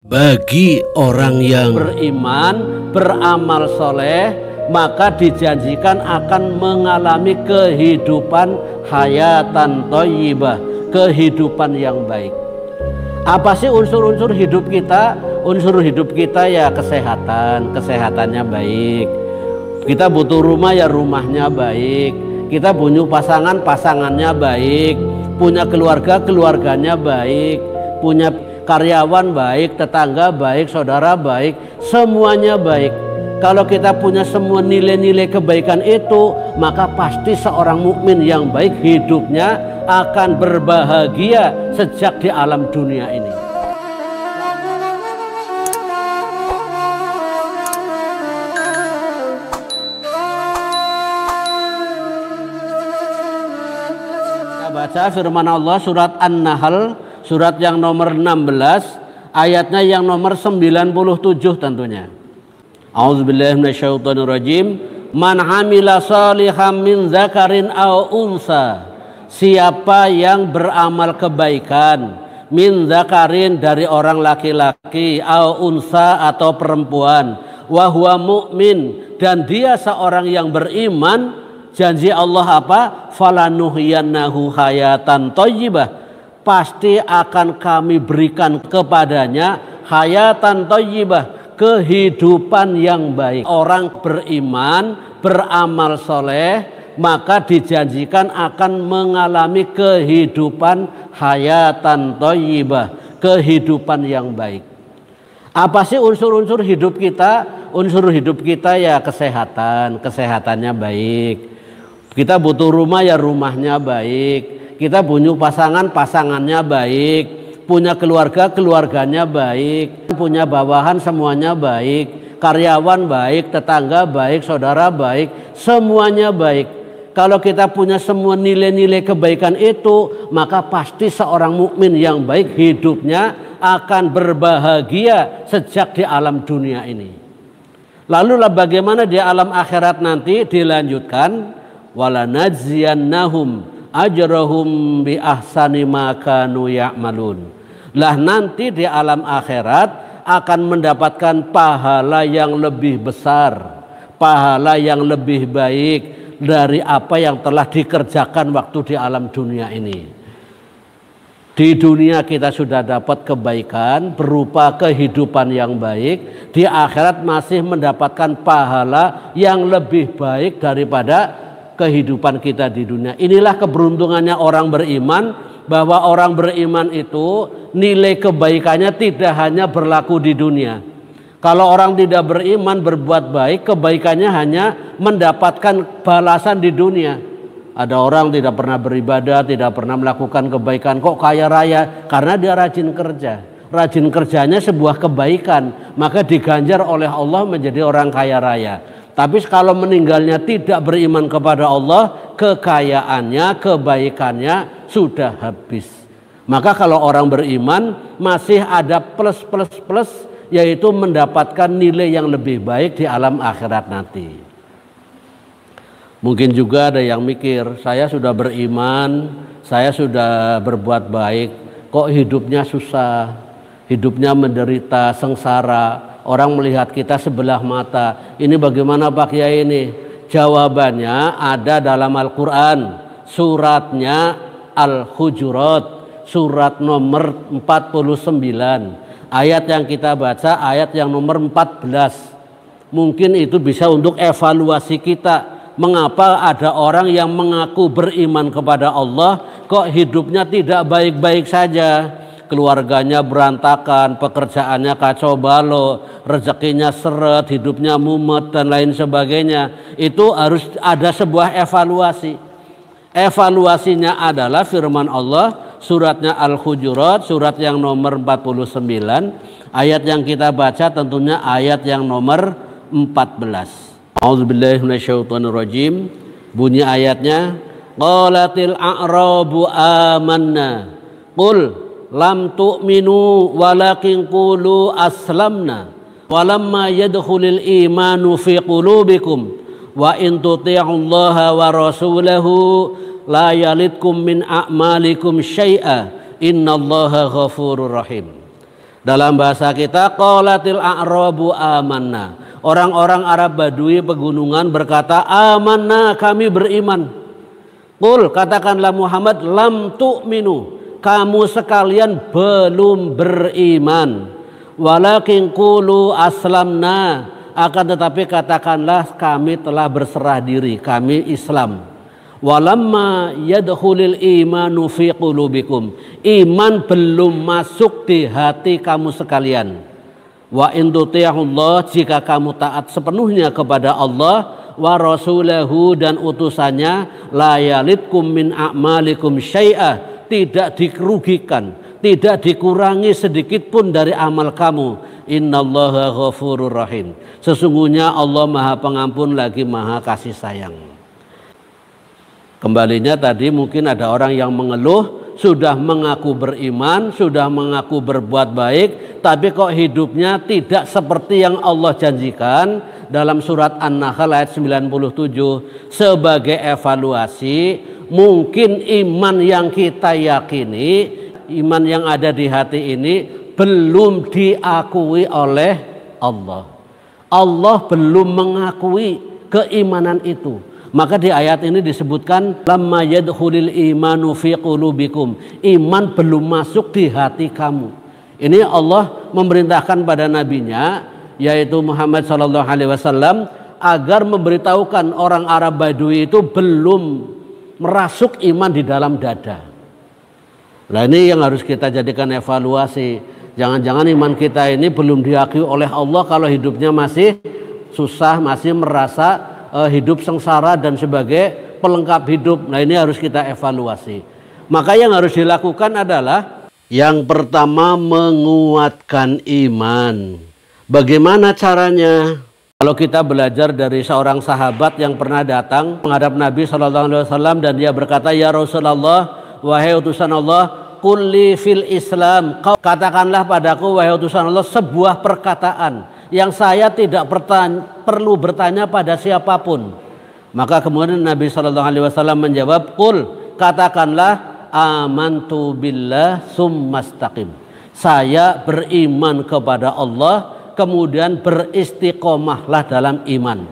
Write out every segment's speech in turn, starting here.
Bagi orang yang beriman, beramal soleh, maka dijanjikan akan mengalami kehidupan hayatan thayyibah, kehidupan yang baik. Apa sih unsur-unsur hidup kita? Unsur hidup kita ya kesehatan, kesehatannya baik. Kita butuh rumah ya rumahnya baik. Kita punya pasangan, pasangannya baik. Punya keluarga, keluarganya baik. Punya karyawan baik, tetangga baik, saudara baik, semuanya baik. Kalau kita punya semua nilai-nilai kebaikan itu, maka pasti seorang mukmin yang baik hidupnya akan berbahagia sejak di alam dunia ini. Kita baca firman Allah surat An-Nahl, surat yang nomor 16, ayatnya yang nomor 97 tentunya. A'udzubillahi minasyaitonirrajim. Man 'amila shalihan min dzakarin aw unsa. Siapa yang beramal kebaikan, min dzakarin dari orang laki-laki, aw unsa atau perempuan, wa huwa mu'min dan dia seorang yang beriman, janji Allah apa? Falanuhyiyannahu hayatan thayyibah. Pasti akan kami berikan kepadanya hayatan thayyibah, kehidupan yang baik. Orang beriman, beramal soleh, maka dijanjikan akan mengalami kehidupan hayatan thayyibah, kehidupan yang baik. Apa sih unsur-unsur hidup kita? Unsur hidup kita ya kesehatan, kesehatannya baik. Kita butuh rumah ya rumahnya baik. Kita punya pasangan, pasangannya baik. Punya keluarga, keluarganya baik. Punya bawahan, semuanya baik. Karyawan baik, tetangga baik, saudara baik, semuanya baik. Kalau kita punya semua nilai-nilai kebaikan itu, maka pasti seorang mukmin yang baik hidupnya akan berbahagia sejak di alam dunia ini. Lalu bagaimana di alam akhirat nanti? Dilanjutkan, walanajziyannahum ajrahum bi ahsani ma kanu ya'malun. Lah nanti di alam akhirat akan mendapatkan pahala yang lebih besar, pahala yang lebih baik dari apa yang telah dikerjakan waktu di alam dunia ini. Di dunia kita sudah dapat kebaikan berupa kehidupan yang baik, di akhirat masih mendapatkan pahala yang lebih baik daripada kehidupan kita di dunia. Inilah keberuntungannya orang beriman, bahwa orang beriman itu nilai kebaikannya tidak hanya berlaku di dunia. Kalau orang tidak beriman berbuat baik, kebaikannya hanya mendapatkan balasan di dunia. Ada orang tidak pernah beribadah, tidak pernah melakukan kebaikan, kok kaya raya? Karena dia rajin kerja. Rajin kerjanya sebuah kebaikan, maka diganjar oleh Allah menjadi orang kaya raya. Tapi kalau meninggalnya tidak beriman kepada Allah, kekayaannya, kebaikannya sudah habis. Maka kalau orang beriman masih ada plus, yaitu mendapatkan nilai yang lebih baik di alam akhirat nanti. Mungkin juga ada yang mikir, saya sudah beriman, saya sudah berbuat baik, kok hidupnya susah, hidupnya menderita, sengsara. Orang melihat kita sebelah mata. Ini bagaimana Pak Kiai ini? Jawabannya ada dalam Al-Quran. Suratnya Al-Hujurat. Surat nomor 49. Ayat yang kita baca ayat yang nomor 14. Mungkin itu bisa untuk evaluasi kita. Mengapa ada orang yang mengaku beriman kepada Allah, kok hidupnya tidak baik-baik saja? Keluarganya berantakan, pekerjaannya kacau balau, rezekinya seret, hidupnya mumet dan lain sebagainya. Itu harus ada sebuah evaluasi. Evaluasinya adalah firman Allah, suratnya Al-Hujurat, surat yang nomor 49, ayat yang kita baca tentunya ayat yang nomor 14. A'udzubillahi minasyaitonirrajim. Bunyi ayatnya, qalatil a'rabu amanna qul lam tu'minu walakin qulu aslamna walamma yadkhulul imanu fi qulubikum wa in tuti'ullaha wa rasulahu la yalitkum min a'malikum syai'a innallaha ghafurur rahim. Dalam bahasa kita qalatil a'rabu amanna. Orang-orang Arab Badui pegunungan berkata amanna, kami beriman. Qul, katakanlah Muhammad, lam tu'minu, kamu sekalian belum beriman. Walakin qulu aslamna, akan tetapi katakanlah kami telah berserah diri, kami Islam. Walamma yadkhulul imanu fi qulubikum, iman belum masuk di hati kamu sekalian. Wa in tuti'ullah, jika kamu taat sepenuhnya kepada Allah wa rasulahu dan utusannya, la yalitkum min a'malikum syai'ah, tidak dirugikan, tidak dikurangi sedikit pun dari amal kamu. Innallaha ghafurur rahim, sesungguhnya Allah Maha Pengampun lagi Maha Kasih Sayang. Kembalinya tadi mungkin ada orang yang mengeluh, sudah mengaku beriman, sudah mengaku berbuat baik, tapi kok hidupnya tidak seperti yang Allah janjikan. Dalam surat An-Nahl ayat 97, sebagai evaluasi, mungkin iman yang kita yakini, iman yang ada di hati ini belum diakui oleh Allah. Allah belum mengakui keimanan itu. Maka di ayat ini disebutkan lamma yadkhulul imanu fi qulubikum, iman belum masuk di hati kamu. Ini Allah memerintahkan pada nabinya yaitu Muhammad sallallahu alaihi wasallam agar memberitahukan orang Arab Badui itu belum merasuk iman di dalam dada. Nah, ini yang harus kita jadikan evaluasi. Jangan-jangan iman kita ini belum diakui oleh Allah kalau hidupnya masih susah, masih merasa hidup sengsara dan sebagai pelengkap hidup. Nah, ini harus kita evaluasi. Maka yang harus dilakukan adalah yang pertama, menguatkan iman. Bagaimana caranya? Kalau kita belajar dari seorang sahabat yang pernah datang menghadap Nabi SAW dan dia berkata, ya Rasulullah, wahai utusan Allah, kulli fil Islam, kau katakanlah padaku wahai utusan Allah sebuah perkataan yang saya tidak perlu bertanya pada siapapun. Maka kemudian Nabi SAW menjawab, qul, katakanlah amantu billah summastaqim, saya beriman kepada Allah, kemudian beristiqomahlah dalam iman.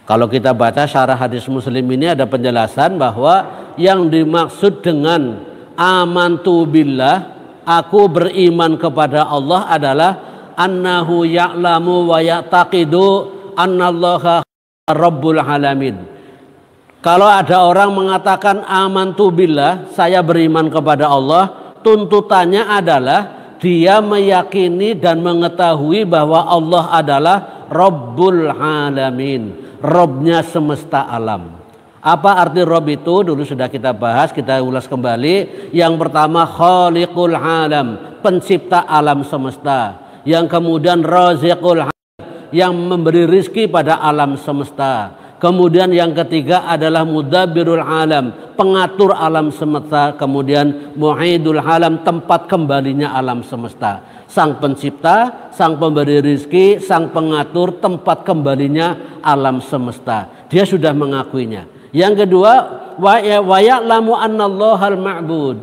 Kalau kita baca syarah hadis Muslim ini ada penjelasan bahwa yang dimaksud dengan amantu billah, aku beriman kepada Allah, adalah annahu ya'lamu wa ya'taqidu annallaha rabbul alamin. Kalau ada orang mengatakan amantu billah, saya beriman kepada Allah, tuntutannya adalah dia meyakini dan mengetahui bahwa Allah adalah rabbul alamin, Robnya semesta alam. Apa arti Rob itu? Dulu sudah kita bahas, kita ulas kembali. Yang pertama khaliqul alam, pencipta alam semesta. Yang kemudian raziqul alam, yang memberi rizki pada alam semesta. Kemudian yang ketiga adalah mudabbirul alam, pengatur alam semesta. Kemudian mu'idul alam, tempat kembalinya alam semesta. Sang pencipta, sang pemberi rizki, sang pengatur, tempat kembalinya alam semesta. Dia sudah mengakuinya. Yang kedua, wa ya'lamu annallahal ma'bud,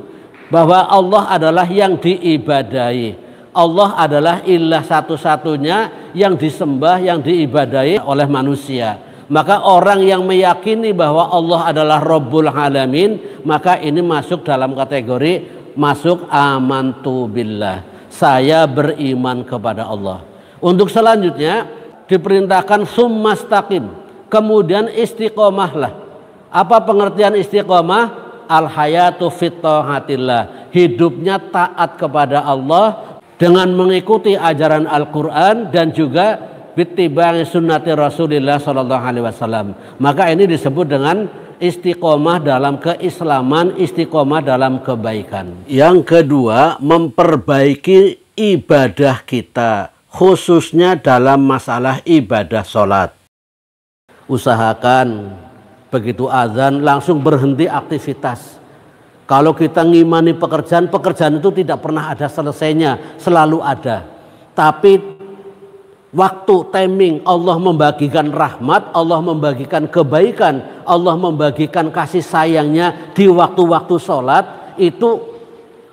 bahwa Allah adalah yang diibadahi. Allah adalah ilah satu-satunya yang disembah, yang diibadahi oleh manusia. Maka orang yang meyakini bahwa Allah adalah Rabbul Alamin, maka ini masuk dalam kategori masuk amantu billah, saya beriman kepada Allah. Untuk selanjutnya diperintahkan summastaqim, kemudian istiqomahlah. Apa pengertian istiqomah? Al-hayatu fit taatillah, hidupnya taat kepada Allah dengan mengikuti ajaran Al-Quran dan juga bittiba'i sunnati Rasulillah sallallahu alaihi wasallam. Maka ini disebut dengan istiqomah dalam keislaman, istiqomah dalam kebaikan. Yang kedua, memperbaiki ibadah kita, khususnya dalam masalah ibadah sholat. Usahakan begitu azan langsung berhenti aktivitas. Kalau kita ngimani pekerjaan itu tidak pernah ada selesainya, selalu ada. Tapi waktu, timing, Allah membagikan rahmat, Allah membagikan kebaikan, Allah membagikan kasih sayangnya di waktu-waktu sholat, itu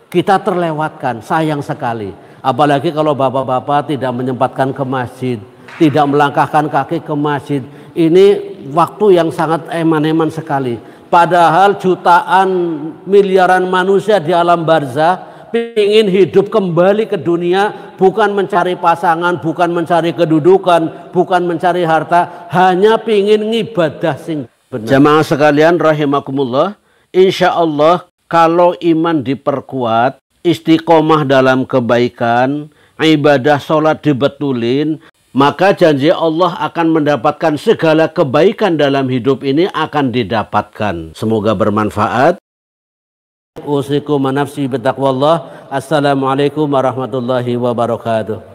Kita terlewatkan, sayang sekali. Apalagi kalau bapak-bapak tidak menyempatkan ke masjid, tidak melangkahkan kaki ke masjid. Ini waktu yang sangat eman-eman sekali. Padahal jutaan miliaran manusia di alam barzah ingin hidup kembali ke dunia, bukan mencari pasangan, bukan mencari kedudukan, bukan mencari harta, hanya ingin ngibadah sing benar. Jamaah sekalian rahimakumullah, insya Allah kalau iman diperkuat, istiqomah dalam kebaikan, ibadah sholat dibetulin, maka janji Allah akan mendapatkan segala kebaikan dalam hidup ini akan didapatkan. Semoga bermanfaat. Usikum nafsi bitaqwallah. Assalamualaikum warahmatullahi wabarakatuh.